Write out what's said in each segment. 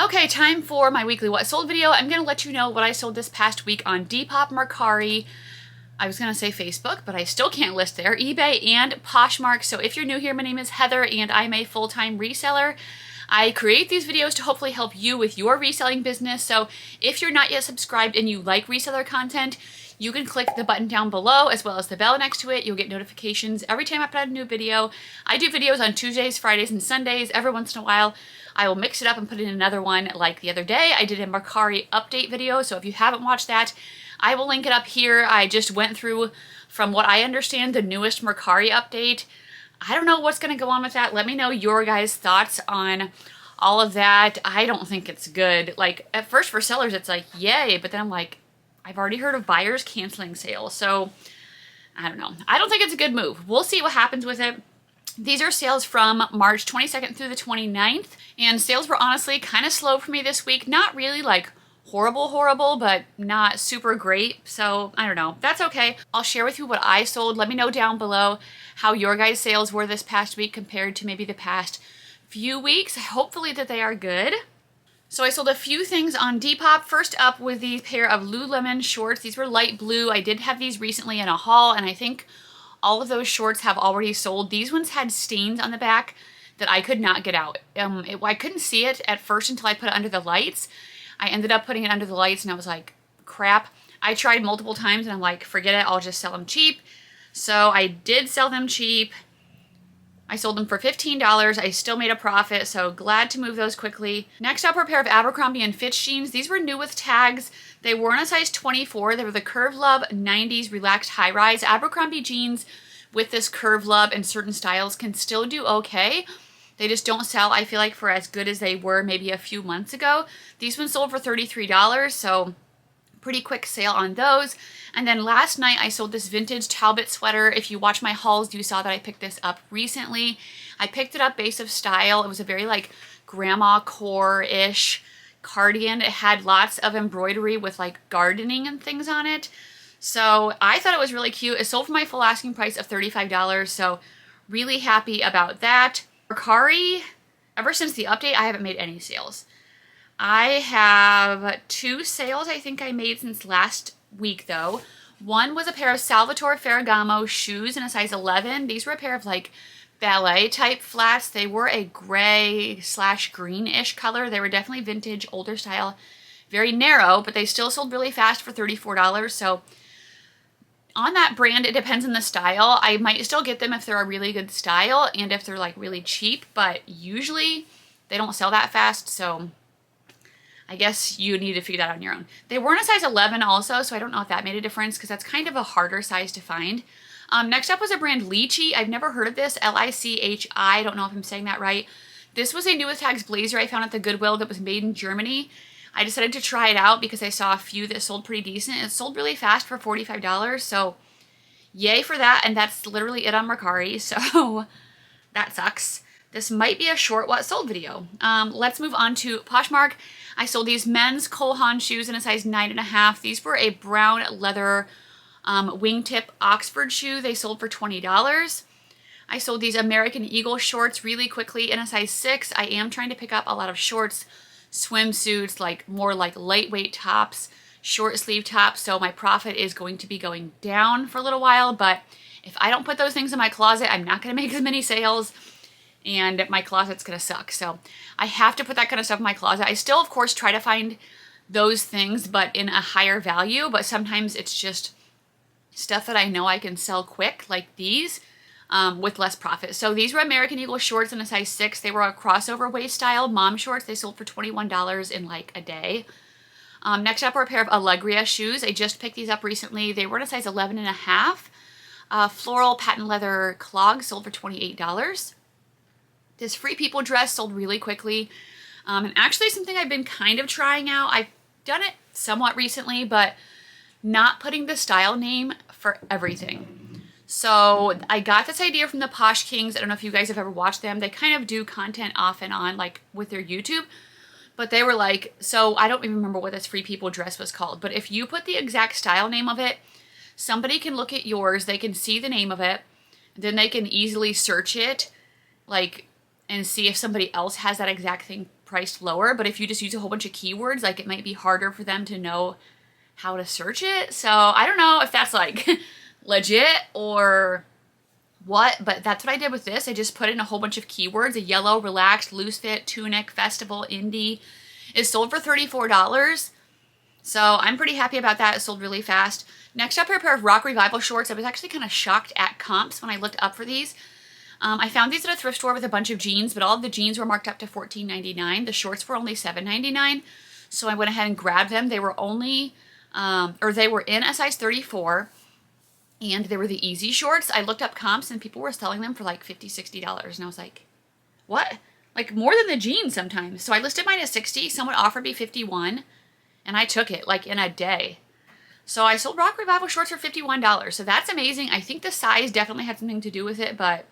Okay, time for my weekly what sold video. I'm going to let you know what I sold this past week on Depop, Mercari, I was going to say Facebook, but I still can't list there, eBay, and Poshmark. So if you're new here, my name is Heather, and I'm a full-time reseller. I create these videos to hopefully help you with your reselling business. So if you're not yet subscribed and you like reseller content, you can click the button down below as well as the bell next to it. You'll get notifications every time I put out a new video. I do videos on Tuesdays, Fridays, and Sundays. Every once in a while, I will mix it up and put in another one. Like the other day, I did a Mercari update video. So if you haven't watched that, I will link it up here. I just went through, from what I understand, the newest Mercari update. I don't know what's going to go on with that. Let me know your guys' thoughts on all of that. I don't think it's good. Like, at first for sellers, it's like, yay. But then I'm like, I've already heard of buyers canceling sales. So, I don't know. I don't think it's a good move. We'll see what happens with it. These are sales from March 22nd through the 29th. And sales were honestly kind of slow for me this week. Not really like horrible, but not super great. So I don't know. That's okay. I'll share with you what I sold. Let me know down below how your guys' sales were this past week compared to maybe the past few weeks. Hopefully that they are good. So I sold a few things on Depop. First up with these pair of Lululemon shorts. These were light blue. I did have these recently in a haul, and I think all of those shorts have already sold. These ones had stains on the back that I could not get out. I couldn't see it at first until I put it under the lights. I ended up putting it under the lights and I was like, crap. I tried multiple times and I'm like, forget it, I'll just sell them cheap. So I did sell them cheap. I sold them for $15. I still made a profit, so glad to move those quickly. Next up are a pair of Abercrombie & Fitch jeans. These were new with tags. They were in a size 24. They were the Curve Love 90s Relaxed High Rise. Abercrombie jeans with this Curve Love in certain styles can still do okay. They just don't sell, I feel like, for as good as they were maybe a few months ago. These ones sold for $33, so pretty quick sale on those. And then last night I sold this vintage Talbot sweater. If you watch my hauls, you saw that I picked this up recently. I picked it up based of style. It was a very like grandma core-ish cardigan. It had lots of embroidery with like gardening and things on it. So I thought it was really cute. It sold for my full asking price of $35, so really happy about that. Mercari, ever since the update, I haven't made any sales. I have 2 sales I think I made since last week though. One was a pair of Salvatore Ferragamo shoes in a size 11. These were a pair of like ballet type flats. They were a gray / greenish color. They were definitely vintage, older style, very narrow, but they still sold really fast for $34. So on that brand, it depends on the style. I might still get them if they're a really good style and if they're like really cheap, but usually they don't sell that fast, so I guess you need to figure that out on your own. They were in a size 11 also, so I don't know if that made a difference because that's kind of a harder size to find. Next up was a brand Lychee. I've never heard of this, L-I-C-H-I. I don't know if I'm saying that right. This was a new with tags blazer I found at the Goodwill that was made in Germany. I decided to try it out because I saw a few that sold pretty decent. It sold really fast for $45, so yay for that, and that's literally it on Mercari, so that sucks. This might be a short what sold video. Let's move on to Poshmark. I sold these men's Cole Haan shoes in a size 9.5. These were a brown leather wingtip Oxford shoe. They sold for $20. I sold these American Eagle shorts really quickly in a size 6. I am trying to pick up a lot of shorts, swimsuits, like more like lightweight tops, short sleeve tops, so my profit is going to be going down for a little while, but if I don't put those things in my closet, I'm not going to make as many sales, and my closet's going to suck. So I have to put that kind of stuff in my closet. I still, of course, try to find those things, but in a higher value, but sometimes it's just stuff that I know I can sell quick, like these, with less profit. So these were American Eagle shorts in a size 6. They were a crossover waist style mom shorts. They sold for $21 in like a day. Next up are a pair of Allegria shoes. I just picked these up recently. They were in a size 11.5. Floral patent leather clogs sold for $28. This Free People dress sold really quickly. And actually something I've been kind of trying out. I've done it somewhat recently, but not putting the style name for everything. So I got this idea from the Posh Kings. I don't know if you guys have ever watched them. They kind of do content off and on, like with their YouTube. But they were like, so I don't even remember what this Free People dress was called. But if you put the exact style name of it, somebody can look at yours. They can see the name of it. Then they can easily search it, like, and see if somebody else has that exact thing priced lower, but if you just use a whole bunch of keywords, like it might be harder for them to know how to search it. So I don't know if that's like legit or what, but that's what I did with this. I just put in a whole bunch of keywords: a yellow, relaxed, loose fit, tunic, festival, indie. It sold for $34. So I'm pretty happy about that. It sold really fast. Next up are a pair of Rock Revival shorts. I was actually kind of shocked at comps when I looked up for these. I found these at a thrift store with a bunch of jeans, but all of the jeans were marked up to $14.99. The shorts were only $7.99. So I went ahead and grabbed them. They were only, they were in a size 34. And they were the easy shorts. I looked up comps and people were selling them for like $50, $60. And I was like, what? Like more than the jeans sometimes. So I listed mine at 60. Someone offered me 51 and I took it like in a day. So I sold Rock Revival shorts for $51. So that's amazing. I think the size definitely had something to do with it, but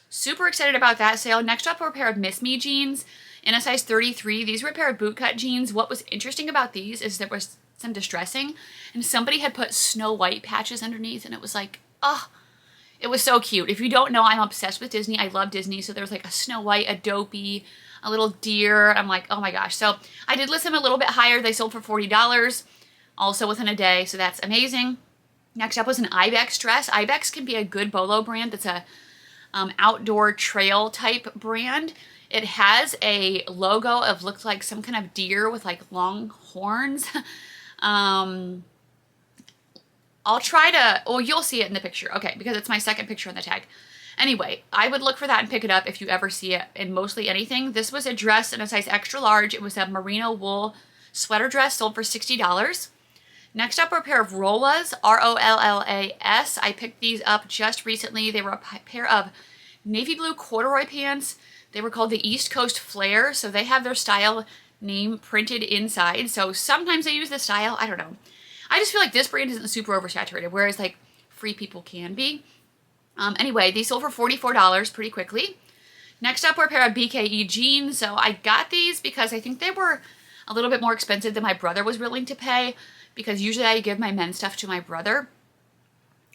super excited about that sale. Next up were a pair of Miss Me jeans in a size 33. These were a pair of bootcut jeans. What was interesting about these is there was some distressing and somebody had put Snow White patches underneath, and it was like, oh, it was so cute. If you don't know, I'm obsessed with Disney. I love Disney. So there was like a Snow White, a Dopey, a little deer. I'm like, oh my gosh. So I did list them a little bit higher. They sold for $40 also within a day. So that's amazing. Next up was an Ibex dress. Ibex can be a good bolo brand. That's a outdoor trail type brand. It has a logo of looks like some kind of deer with like long horns. I'll try to, well, you'll see it in the picture. Okay, because it's my second picture on the tag. Anyway, I would look for that and pick it up if you ever see it in mostly anything. This was a dress in a size extra large. It was a merino wool sweater dress, sold for $60. Next up are a pair of Rollas, R-O-L-L-A-S. I picked these up just recently. They were a pair of navy blue corduroy pants. They were called the East Coast Flare, so they have their style name printed inside. So sometimes they use the style, I don't know. I just feel like this brand isn't super oversaturated, whereas like Free People can be. Anyway, these sold for $44 pretty quickly. Next up were a pair of BKE jeans. So I got these because I think they were a little bit more expensive than my brother was willing to pay, because usually I give my men's stuff to my brother.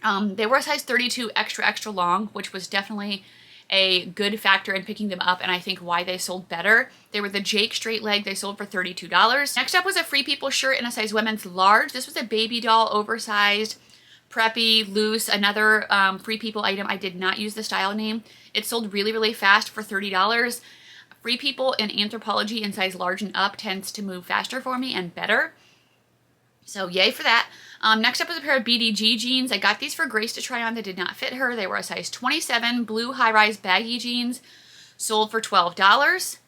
They were a size 32 extra, extra long, which was definitely a good factor in picking them up, and I think why they sold better. They were the Jake straight leg. They sold for $32. Next up was a Free People shirt in a size women's large. This was a baby doll, oversized, preppy, loose, another Free People item. I did not use the style name. It sold really, really fast for $30. Free People in Anthropologie in size large and up tends to move faster for me and better. So yay for that. Next up was a pair of BDG jeans. I got these for Grace to try on. They did not fit her. They were a size 27 blue high-rise baggy jeans, sold for $12.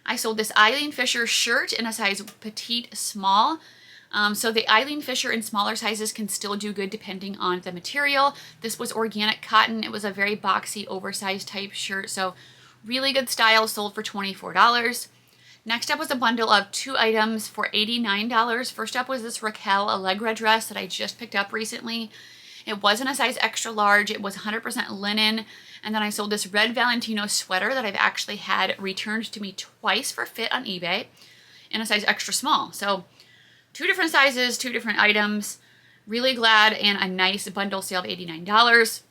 I sold this Eileen Fisher shirt in a size petite small. So the Eileen Fisher in smaller sizes can still do good depending on the material. This was organic cotton. It was a very boxy, oversized type shirt. So really good style, sold for $24. Next up was a bundle of 2 items for $89. First up was this Raquel Allegra dress that I just picked up recently. It wasn't a size extra large. It was 100% linen. And then I sold this red Valentino sweater that I've actually had returned to me twice for fit on eBay in a size extra small. So 2 different sizes, 2 different items. Really glad, and a nice bundle sale of $89.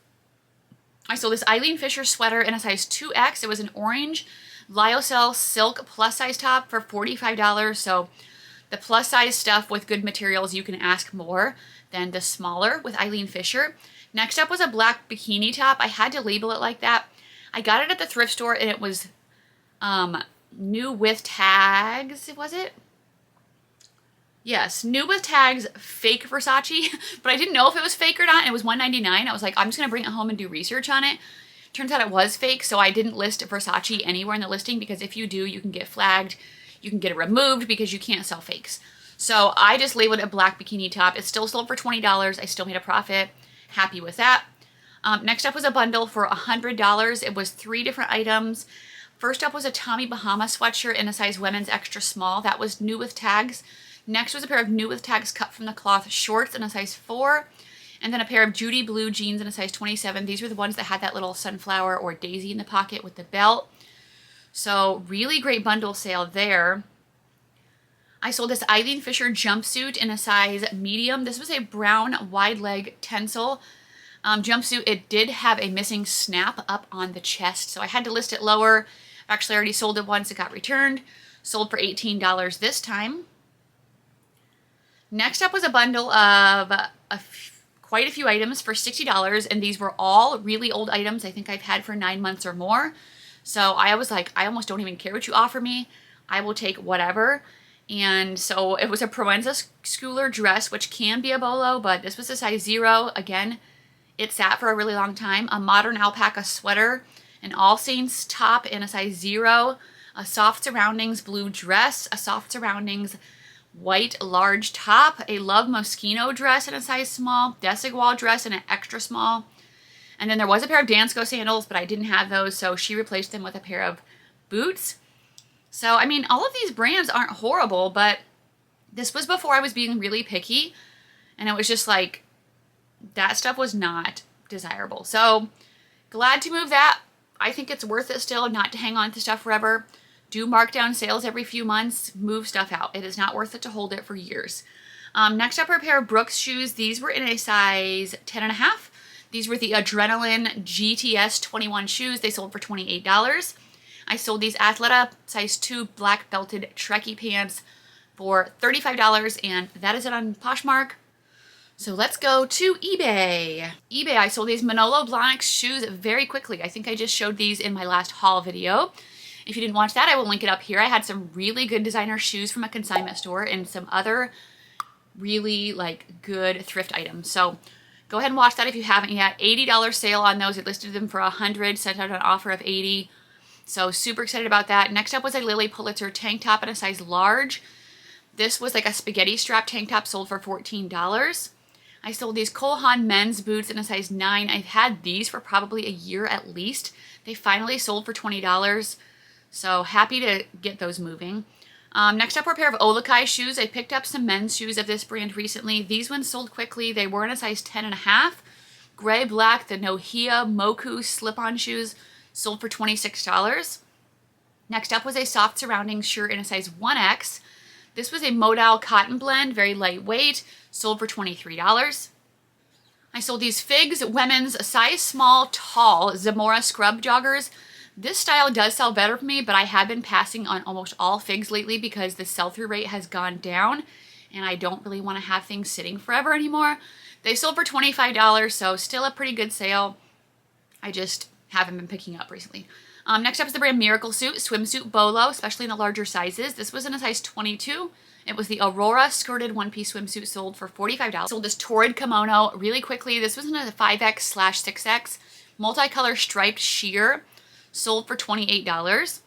I sold this Eileen Fisher sweater in a size 2X. It was an orange lyocell silk plus size top for $45. So the plus size stuff with good materials, you can ask more than the smaller with Eileen Fisher. Next up was a black bikini top. I had to label it like that. I got it at the thrift store and it was new with tags, was it? Yes, new with tags, fake Versace, but I didn't know if it was fake or not. It was $1.99. I was like, I'm just going to bring it home and do research on it. Turns out it was fake, so I didn't list Versace anywhere in the listing, because if you do, you can get flagged. You can get it removed because you can't sell fakes. So I just labeled it a black bikini top. It still sold for $20. I still made a profit. Happy with that. Next up was a bundle for $100. It was 3 different items. First up was a Tommy Bahama sweatshirt in a size women's extra small. That was new with tags. Next was a pair of new with tags cut from the cloth shorts in a size 4. And then a pair of Judy blue jeans in a size 27. These were the ones that had that little sunflower or daisy in the pocket with the belt. So really great bundle sale there. I sold this Eileen Fisher jumpsuit in a size medium. This was a brown wide leg tencel jumpsuit. It did have a missing snap up on the chest, so I had to list it lower. Actually, I already sold it once. It got returned. sold for $18 this time. Next up was a bundle of quite a few items for $60, and these were all really old items I think I've had for 9 months or more. So I was like, I almost don't even care what you offer me. I will take whatever. And so it was a Proenza schooler dress, which can be a bolo, but this was a size 0. Again, it sat for a really long time. A modern alpaca sweater, an All Saints top in a size 0, a soft surroundings blue dress, a soft surroundings white large top, a Love Moschino dress in a size small, Desigual dress in an extra small, and then there was a pair of Dansko sandals, but I didn't have those, so she replaced them with a pair of boots. So, I mean, all of these brands aren't horrible, but this was before I was being really picky, and it was just like, that stuff was not desirable. So, glad to move that. I think it's worth it still not to hang on to stuff forever. Do markdown sales every few months, move stuff out. It is not worth it to hold it for years. Next up are a pair of Brooks shoes. These were in a size 10.5. These were the Adrenaline GTS 21 shoes. They sold for $28. I sold these Athleta size 2 black belted Trekkie pants for $35, and that is it on Poshmark. So let's go to eBay. eBay, I sold these Manolo Blahnik shoes very quickly. I think I just showed these in my last haul video. If you didn't watch that, I will link it up here. I had some really good designer shoes from a consignment store and some other really good thrift items. So go ahead and watch that if you haven't yet. $80 sale on those. It listed them for $100, sent out an offer of $80. So super excited about that. Next up was a Lily Pulitzer tank top in a size large. This was like a spaghetti strap tank top, sold for $14. I sold these Cole Haan men's boots in a size 9. I've had these for probably a year at least. They finally sold for $20. So happy to get those moving. Next up were a pair of Olukai shoes. I picked up some men's shoes of this brand recently. These ones sold quickly. They were in a size 10.5. Gray black, the Nohea Moku slip-on shoes sold for $26. Next up was a soft surroundings shirt in a size 1X. This was a modal cotton blend, very lightweight, sold for $23. I sold these Figs women's size small tall Zamora scrub joggers. This style does sell better for me, but I have been passing on almost all Figs lately because the sell-through rate has gone down and I don't really want to have things sitting forever anymore. They sold for $25, so still a pretty good sale. I just haven't been picking up recently. Next up is the brand Miracle Suit swimsuit bolo, especially in the larger sizes. This was in a size 22. It was the Aurora skirted one-piece swimsuit, sold for $45. Sold this Torrid kimono really quickly. This was in a 5X/6X multicolor striped sheer, sold for $28.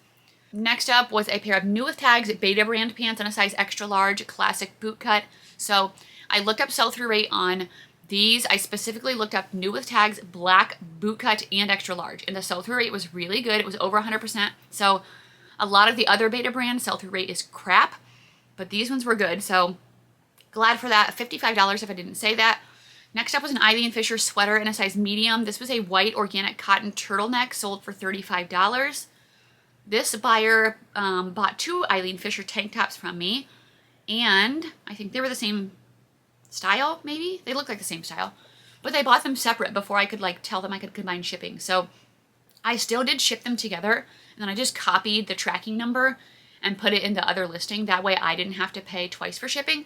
Next up was a pair of New With Tags Beta brand pants in a size extra large classic boot cut. So I looked up sell-through rate on these. I specifically looked up New With Tags black boot cut and extra large, and the sell-through rate was really good. It was over 100%. So a lot of the other Beta brand sell-through rate is crap, but these ones were good. So glad for that. $55 if I didn't say that. Next up was an Eileen Fisher sweater in a size medium. This was a white organic cotton turtleneck, sold for $35. This buyer bought 2 Eileen Fisher tank tops from me, and I think they were the same style, maybe? They look like the same style, but they bought them separate before I could tell them I could combine shipping. So I still did ship them together, and then I just copied the tracking number and put it in the other listing. That way I didn't have to pay twice for shipping.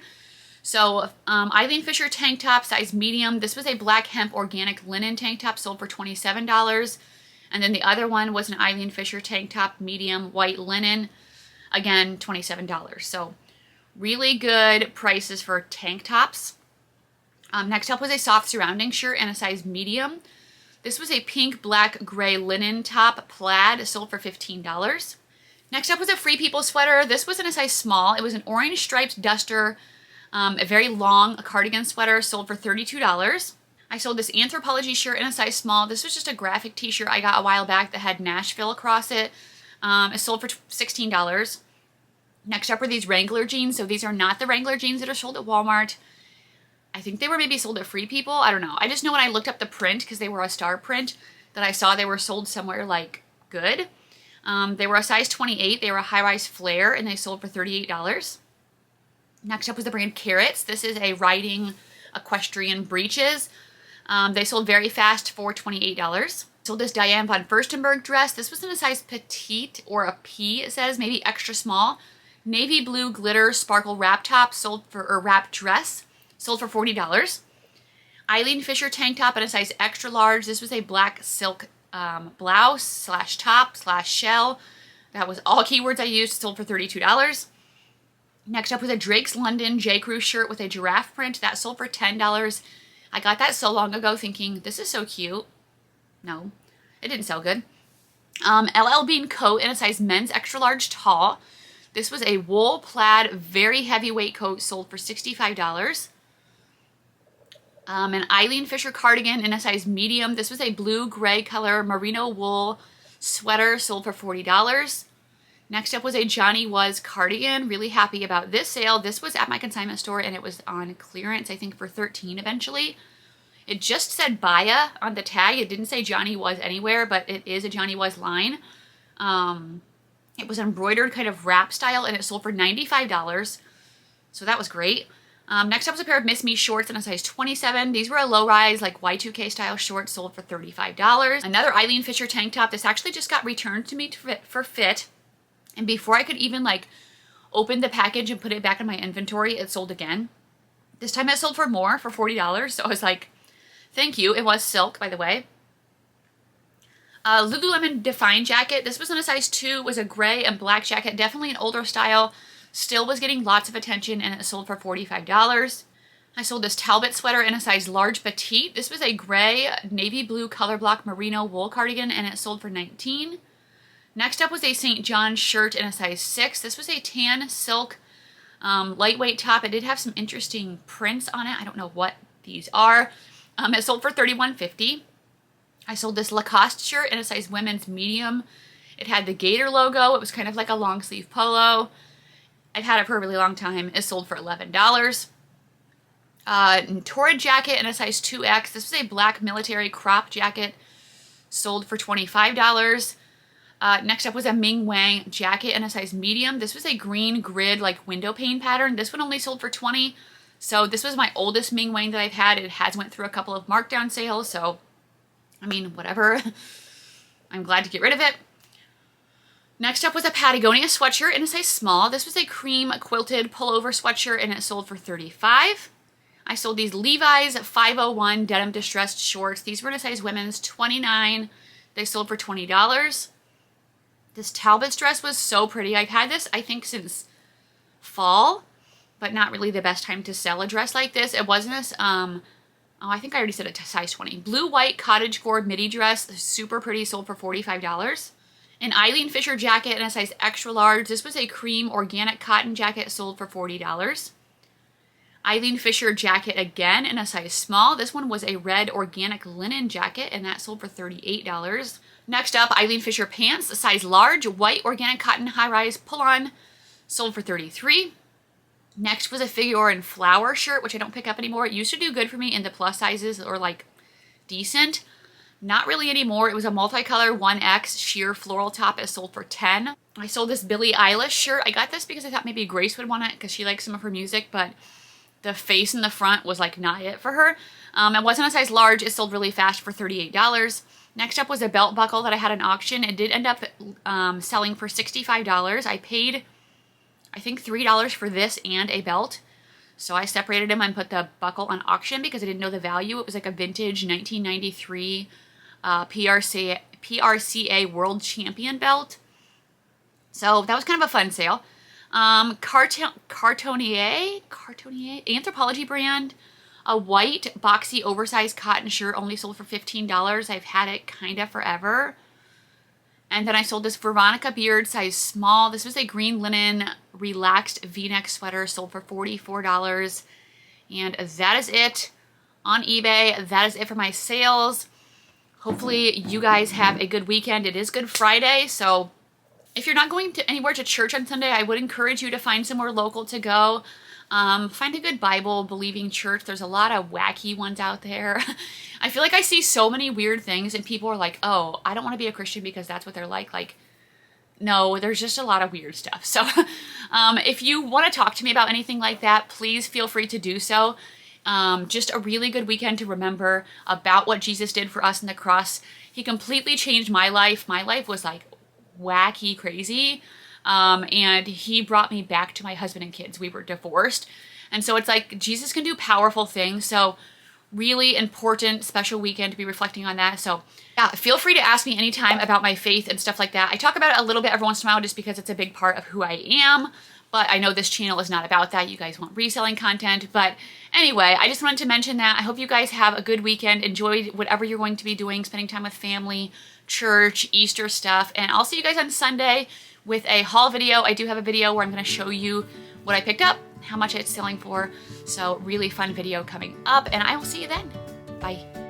So Eileen Fisher tank top, size medium. This was a black hemp organic linen tank top, sold for $27. And then the other one was an Eileen Fisher tank top, medium white linen, again, $27. So really good prices for tank tops. Next up was a soft surrounding shirt in a size medium. This was a pink, black, gray linen top plaid, sold for $15. Next up was a Free People sweater. This was in a size small. It was an orange striped duster, a very long cardigan sweater, sold for $32. I sold this Anthropology shirt in a size small. This was just a graphic t-shirt I got a while back that had Nashville across it. It sold for $16. Next up were these Wrangler jeans. So these are not the Wrangler jeans that are sold at Walmart. I think they were maybe sold at Free People. I don't know. I just know when I looked up the print, because they were a star print, that I saw they were sold somewhere good. They were a size 28. They were a high-rise flare, and they sold for $38. Next up was the brand Carrots. This is a riding equestrian breeches. They sold very fast for $28. Sold this Diane von Furstenberg dress. This was in a size petite, or a P, it says, maybe extra small. Navy blue glitter sparkle wrap top or wrap dress sold for $40. Eileen Fisher tank top in a size extra large. This was a black silk blouse slash top slash shell. That was all keywords I used, sold for $32. Next up was a Drake's London J. Crew shirt with a giraffe print. That sold for $10. I got that so long ago thinking, this is so cute. No, it didn't sell good. LL Bean coat in a size men's extra large tall. This was a wool plaid, very heavyweight coat, sold for $65. An Eileen Fisher cardigan in a size medium. This was a blue-gray color merino wool sweater, sold for $40. Next up was a Johnny Was cardigan. Really happy about this sale. This was at my consignment store and it was on clearance, I think for $13 eventually. It just said Baya on the tag. It didn't say Johnny Was anywhere, but it is a Johnny Was line. It was embroidered kind of wrap style and it sold for $95. So that was great. Next up was a pair of Miss Me shorts in a size 27. These were a low-rise, like Y2K style shorts, sold for $35. Another Eileen Fisher tank top. This actually just got returned to me for fit. And before I could even like open the package and put it back in my inventory, it sold again. This time it sold for more, for $40. So I was like, thank you. It was silk, by the way. Lululemon Define jacket. This was in a size 2. It was a gray and black jacket. Definitely an older style. Still was getting lots of attention and it sold for $45. I sold this Talbot sweater in a size large petite. This was a gray navy blue color block merino wool cardigan and it sold for $19. Next up was a St. John shirt in a size 6. This was a tan silk lightweight top. It did have some interesting prints on it. I don't know what these are. It sold for $31.50. I sold this Lacoste shirt in a size women's medium. It had the Gator logo. It was kind of like a long sleeve polo. I've had it for a really long time. It sold for $11. Torrid jacket in a size 2X. This was a black military crop jacket. Sold for $25. Next up was a Ming Wang jacket in a size medium. This was a green grid like window pane pattern. This one only sold for $20. So this was my oldest Ming Wang that I've had. It has went through a couple of markdown sales. So, I mean, whatever. I'm glad to get rid of it. Next up was a Patagonia sweatshirt in a size small. This was a cream quilted pullover sweatshirt and it sold for $35. I sold these Levi's 501 denim distressed shorts. These were in a size women's 29. They sold for $20. This Talbot's dress was so pretty. I've had this, I think, since fall, but not really the best time to sell a dress like this. It wasn't as, I think I already said it to size 20. Blue-white cottagecore midi dress, super pretty, sold for $45. An Eileen Fisher jacket in a size extra large. This was a cream organic cotton jacket, sold for $40. Eileen Fisher jacket again in a size small. This one was a red organic linen jacket and that sold for $38. Next up, Eileen Fisher pants, a size large, white organic cotton high-rise pull-on, sold for $33. Next was a figure and flower shirt, which I don't pick up anymore. It used to do good for me in the plus sizes or like decent. Not really anymore. It was a multicolor 1X sheer floral top. It sold for $10. I sold this Billie Eilish shirt. I got this because I thought maybe Grace would want it because she likes some of her music, but the face in the front was like not it for her. It wasn't a size large. It sold really fast for $38. Next up was a belt buckle that I had an auction. It did end up selling for $65. I paid, I think, $3 for this and a belt. So I separated them and put the buckle on auction because I didn't know the value. It was like a vintage 1993 PRCA World Champion belt. So that was kind of a fun sale. Cartonnier Anthropologie brand, a white boxy oversized cotton shirt, only sold for $15. I've had it kind of forever. And then I sold this Veronica Beard size small. This was a green linen relaxed v-neck sweater, sold for $44. And that is it on eBay. That is it for my sales. Hopefully you guys have a good weekend. It is Good Friday, so if you're not going to anywhere to church on Sunday, I would encourage you to find somewhere local to go. Find a good Bible-believing church. There's a lot of wacky ones out there. I feel like I see so many weird things and people are like, oh, I don't want to be a Christian because that's what they're like. Like, no, there's just a lot of weird stuff. So if you want to talk to me about anything like that, please feel free to do so. Just a really good weekend to remember about what Jesus did for us on the cross. He completely changed my life. My life was like wacky, crazy. and he brought me back to my husband and kids. We were divorced. And so it's like Jesus can do powerful things. So really important, special weekend to be reflecting on that. So yeah, feel free to ask me anytime about my faith and stuff like that. I talk about it a little bit every once in a while just because it's a big part of who I am. But I know this channel is not about that. You guys want reselling content. But anyway, I just wanted to mention that. I hope you guys have a good weekend. Enjoy whatever you're going to be doing, spending time with family, church, Easter stuff. And I'll see you guys on Sunday with a haul video. I do have a video where I'm going to show you what I picked up, how much it's selling for. So really fun video coming up, and I will see you then. Bye.